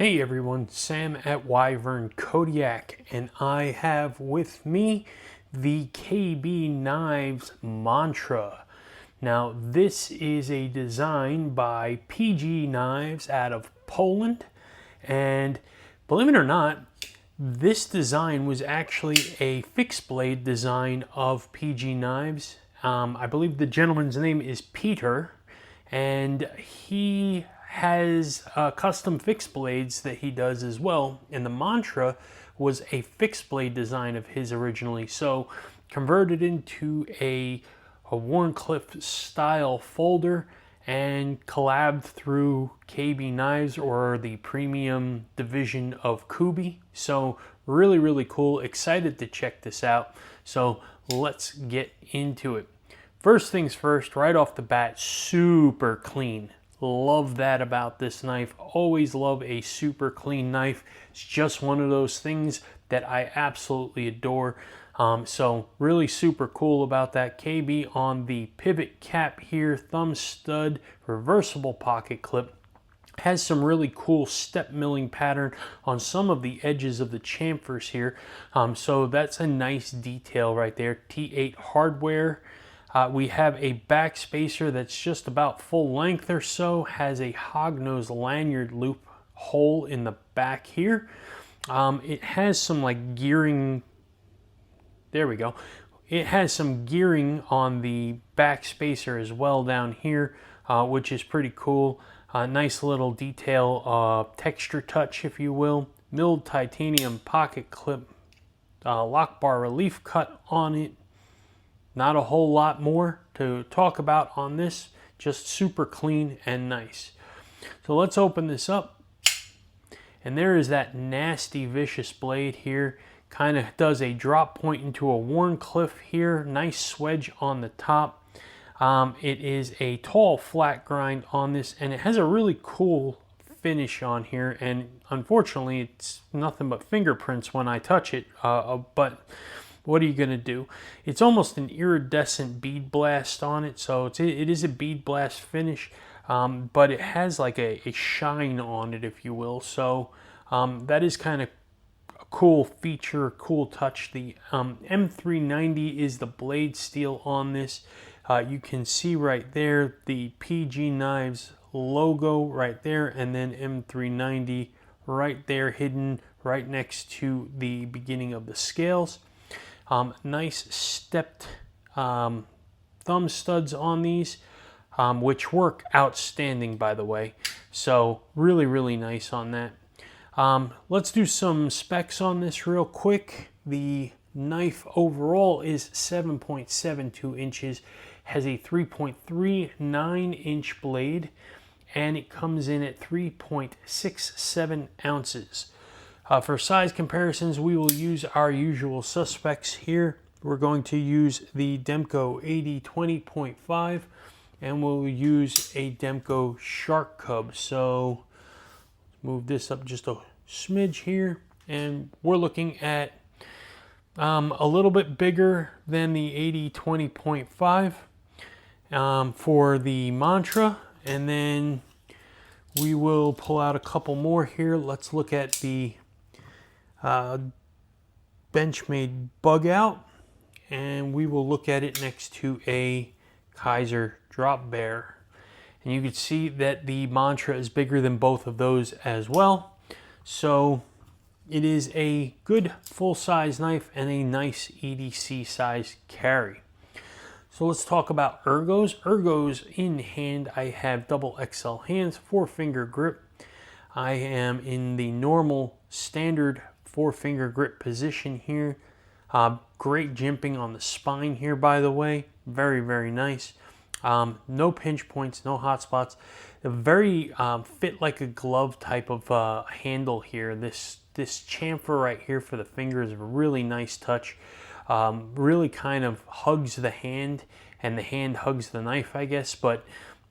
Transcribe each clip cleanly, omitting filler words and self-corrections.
Hey everyone, Sam at Wyvern Kodiak, and I have with me the KB Knives mantra. Now this is a design by PG Knives out of Poland, and believe it or not, this design was actually a fixed blade design of PG Knives. I believe the gentleman's name is Peter, and he has custom fixed blades that he does as well, and the mantra was a fixed blade design of his originally, so converted into a Wharncliffe style folder and collabed through KB Knives, or the premium division of Kubi. So really cool, excited to check this out, so let's get into it. First things first, right off the bat, super clean. Love that about this knife. Always love a super clean knife. It's just one of those things that I absolutely adore. So really super cool about that. KB on the pivot cap here, ThumbStud, reversible pocket clip. Has some really cool step milling pattern on some of the edges of the chamfers here. So that's a nice detail right there. T8 hardware. We have a back spacer that's just about full length or so, has a hognose lanyard loop hole in the back here. It has some like gearing, there we go. It has some gearing on the back spacer as well down here, which is pretty cool. Nice little detail, texture touch if you will. Milled titanium pocket clip, lock bar relief cut on it. Not a whole lot more to talk about on this, just super clean and nice. So let's open this up. And there is that nasty, vicious blade here. Kind of does a drop point into a Wharncliffe here. Nice swedge on the top. It is a tall flat grind on this, and it has a really cool finish on here. And unfortunately, it's nothing but fingerprints when I touch it, but what are you going to do? It's almost an iridescent bead blast on it, so it is a bead blast finish, but it has like a shine on it, if you will. So that is kind of a cool feature, cool touch. The M390 is the blade steel on this. You can see right there the PG Knives logo right there, and then M390 right there hidden right next to the beginning of the scales. Nice stepped thumb studs on these, which work outstanding, by the way. So really nice on that. Let's do some specs on this real quick. The knife overall is 7.72 inches, has a 3.39 inch blade, and it comes in at 3.67 ounces. For size comparisons, we will use our usual suspects here. We're going to use the Demko 80-20.5, and we'll use a Demko Shark Cub. So move this up just a smidge here, and we're looking at a little bit bigger than the 80-20.5 for the mantra, and then we will pull out a couple more here. Let's look at the Benchmade bug out, and we will look at it next to a Kaiser drop bear, and you can see that the mantra is bigger than both of those as well. So it is a good full-size knife and a nice EDC size carry. So let's talk about ergos. Ergos in hand, I have double XL hands, 4-finger grip. I am in the normal standard 4-finger grip position here. Great jimping on the spine here, by the way. Very nice. No pinch points, no hot spots. A very fit like a glove type of handle here. This chamfer right here for the finger is a really nice touch. Really kind of hugs the hand, and the hand hugs the knife, I guess, but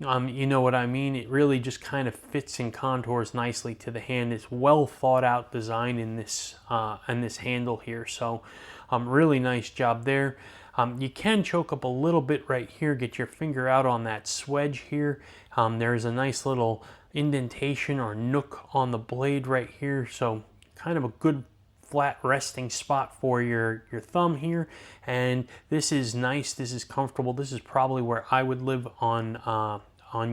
you know what I mean. It really just kind of fits and contours nicely to the hand. It's well thought out design in this handle here, so really nice job there. You can choke up a little bit right here, get your finger out on that swedge here. There's a nice little indentation or nook on the blade right here, so kind of a good flat resting spot for your thumb here. And this is nice, this is comfortable. This is probably where I would live on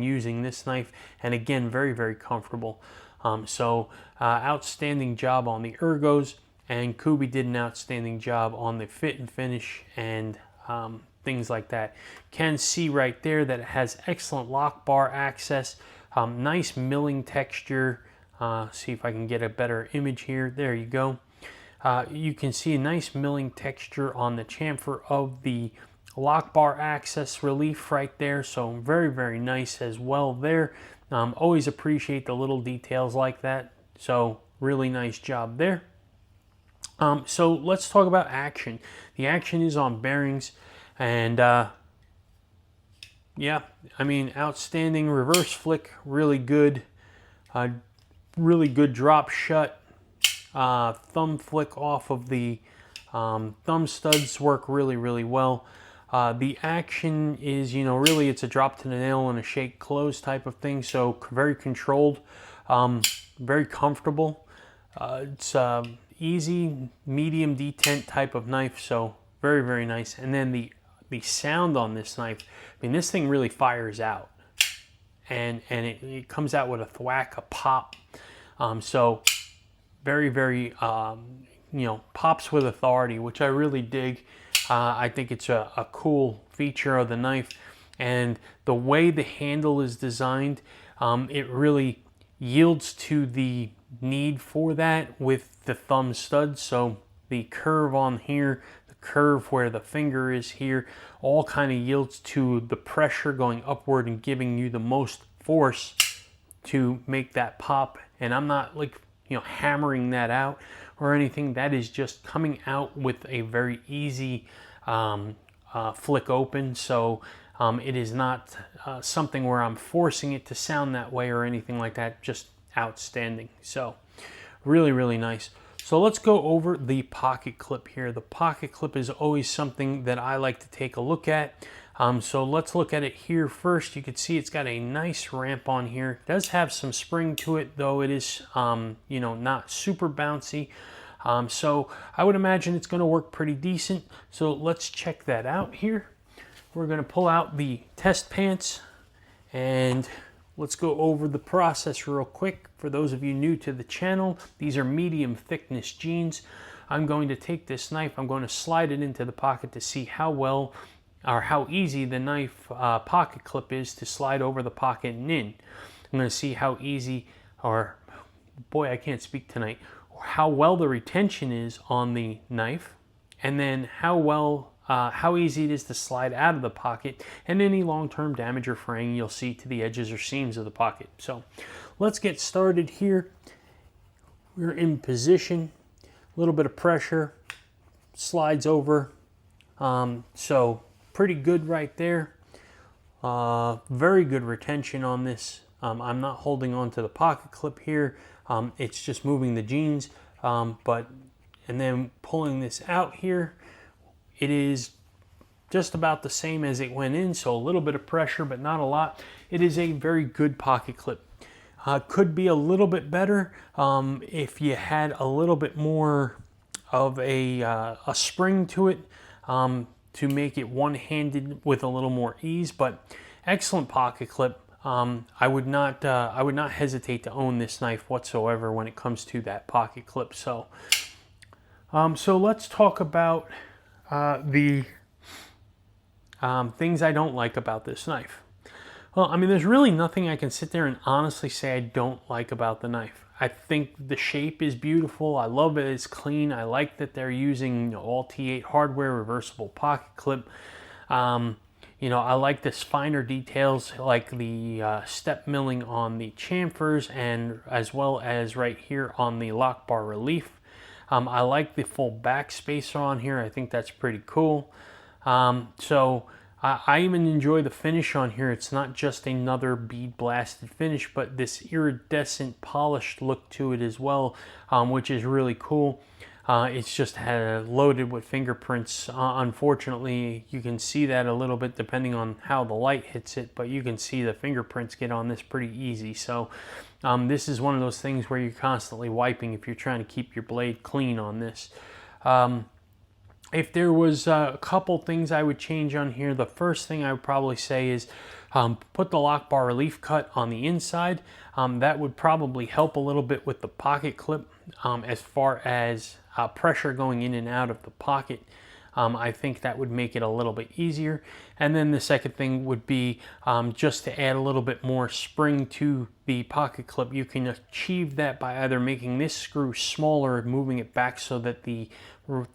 using this knife, and again, very, very comfortable. Outstanding job on the ergos, and Kubi did an outstanding job on the fit and finish and things like that. Can see right there that it has excellent lock bar access, nice milling texture. See if I can get a better image here. There you go. You can see a nice milling texture on the chamfer of the lock bar access relief right there, so very, very nice as well there. Always appreciate the little details like that, so really nice job there. So let's talk about action. The action is on bearings, and yeah, I mean, outstanding reverse flick, really good drop shut. Thumb flick off of the thumb studs work really, really well. The action is, you know, really it's a drop to the nail and a shake close type of thing, so very controlled, very comfortable. It's easy, medium detent type of knife, so very, very nice. And then the sound on this knife, I mean, this thing really fires out, and it comes out with a thwack, a pop. So very, very, you know, pops with authority, which I really dig. I think it's a cool feature of the knife, and the way the handle is designed, it really yields to the need for that with the thumb stud. So the curve on here, the curve where the finger is here, all kind of yields to the pressure going upward and giving you the most force to make that pop. And I'm not, like, you know, hammering that out or anything. That is just coming out with a very easy flick open. So it is not something where I'm forcing it to sound that way or anything like that. Just outstanding. So really, really nice. So let's go over the pocket clip here. The pocket clip is always something that I like to take a look at. So let's look at it here first. You can see it's got a nice ramp on here. It does have some spring to it, though it is, you know, not super bouncy. So I would imagine it's going to work pretty decent. So let's check that out here. We're going to pull out the test pants, and let's go over the process real quick. For those of you new to the channel, these are medium thickness jeans. I'm going to take this knife, I'm going to slide it into the pocket to see how well or how easy the knife pocket clip is to slide over the pocket and in. I'm going to see how easy, or boy, I can't speak tonight, or how well the retention is on the knife, and then how easy it is to slide out of the pocket, and any long-term damage or fraying you'll see to the edges or seams of the pocket. So let's get started here. We're in position, a little bit of pressure, slides over. So pretty good right there. Very good retention on this. I'm not holding on to the pocket clip here. It's just moving the jeans, and then pulling this out here. It is just about the same as it went in, so a little bit of pressure, but not a lot. It is a very good pocket clip. Could be a little bit better if you had a little bit more of a spring to it, to make it one-handed with a little more ease. But excellent pocket clip. I would not hesitate to own this knife whatsoever when it comes to that pocket clip. So let's talk about the things I don't like about this knife. Well, I mean, there's really nothing I can sit there and honestly say I don't like about the knife. I think the shape is beautiful. I love it. It's clean. I like that they're using, you know, all T8 hardware, reversible pocket clip. You know, I like this finer details, like the step milling on the chamfers, and as well as right here on the lock bar relief. I like the full back spacer on here. I think that's pretty cool. I even enjoy the finish on here. It's not just another bead blasted finish, but this iridescent polished look to it as well, which is really cool. It's just loaded with fingerprints. Unfortunately, you can see that a little bit depending on how the light hits it, but you can see the fingerprints get on this pretty easy. So this is one of those things where you're constantly wiping if you're trying to keep your blade clean on this. If there was a couple things I would change on here, the first thing I would probably say is put the lock bar relief cut on the inside. That would probably help a little bit with the pocket clip as far as pressure going in and out of the pocket. I think that would make it a little bit easier. And then the second thing would be just to add a little bit more spring to the pocket clip. You can achieve that by either making this screw smaller and moving it back so that the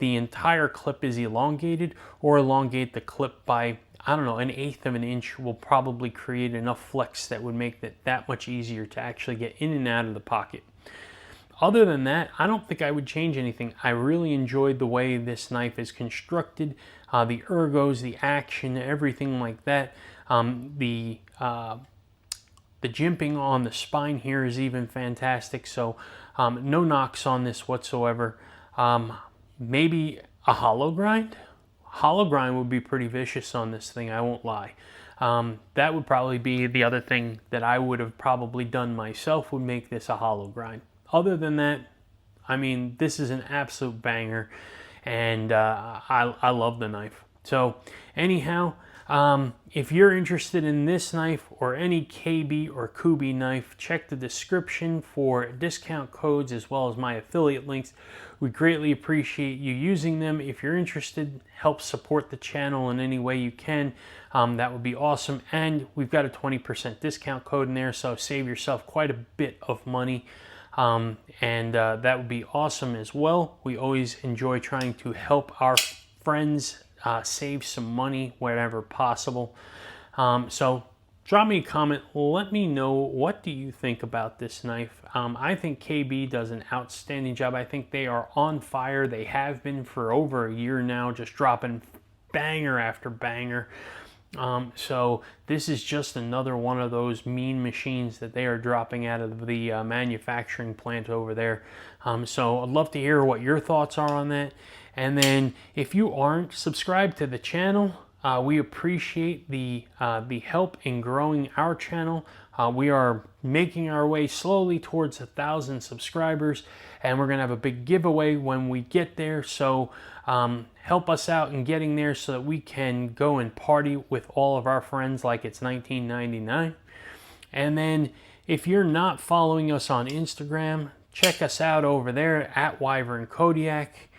entire clip is elongated, or elongate the clip by, I don't know, 1/8 of an inch will probably create enough flex that would make it that much easier to actually get in and out of the pocket. Other than that, I don't think I would change anything. I really enjoyed the way this knife is constructed, the ergos, the action, everything like that. The jimping on the spine here is even fantastic. So no knocks on this whatsoever. Maybe a hollow grind? Hollow grind would be pretty vicious on this thing, I won't lie. That would probably be the other thing that I would have probably done myself, would make this a hollow grind. Other than that, I mean, this is an absolute banger, and I love the knife. So anyhow, if you're interested in this knife or any KB or Kubi knife, check the description for discount codes as well as my affiliate links. We greatly appreciate you using them. If you're interested, help support the channel in any way you can. That would be awesome. And we've got a 20% discount code in there, so save yourself quite a bit of money. That would be awesome as well. We always enjoy trying to help our friends save some money wherever possible. So drop me a comment. Let me know, what do you think about this knife? I think KB does an outstanding job. I think they are on fire. They have been for over a year now, just dropping banger after banger. So this is just another one of those mean machines that they are dropping out of the manufacturing plant over there. So I'd love to hear what your thoughts are on that. And then if you aren't subscribed to the channel, we appreciate the help in growing our channel. We are making our way slowly towards 1,000 subscribers, and we're gonna have a big giveaway when we get there. So help us out in getting there so that we can go and party with all of our friends like it's 1999. And then if you're not following us on Instagram, check us out over there at Wyvern Kodiak.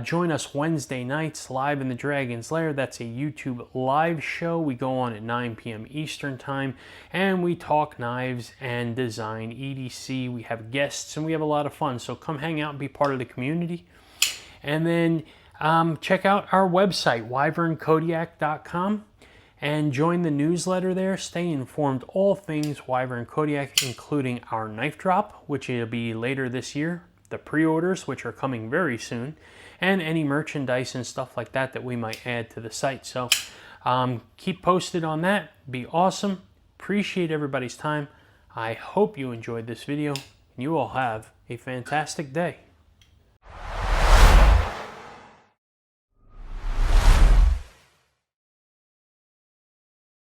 Join us Wednesday nights live in the Dragon's Lair. That's a YouTube live show. We go on at 9 p.m. Eastern time, and we talk knives and design, EDC. We have guests, and we have a lot of fun. So come hang out and be part of the community. And then check out our website, wyvernkodiak.com, and join the newsletter there. Stay informed all things Wyvern Kodiak, including our knife drop, which will be later this year, the pre-orders, which are coming very soon, and any merchandise and stuff like that that we might add to the site. So keep posted on that. Be awesome. Appreciate everybody's time. I hope you enjoyed this video, and you all have a fantastic day.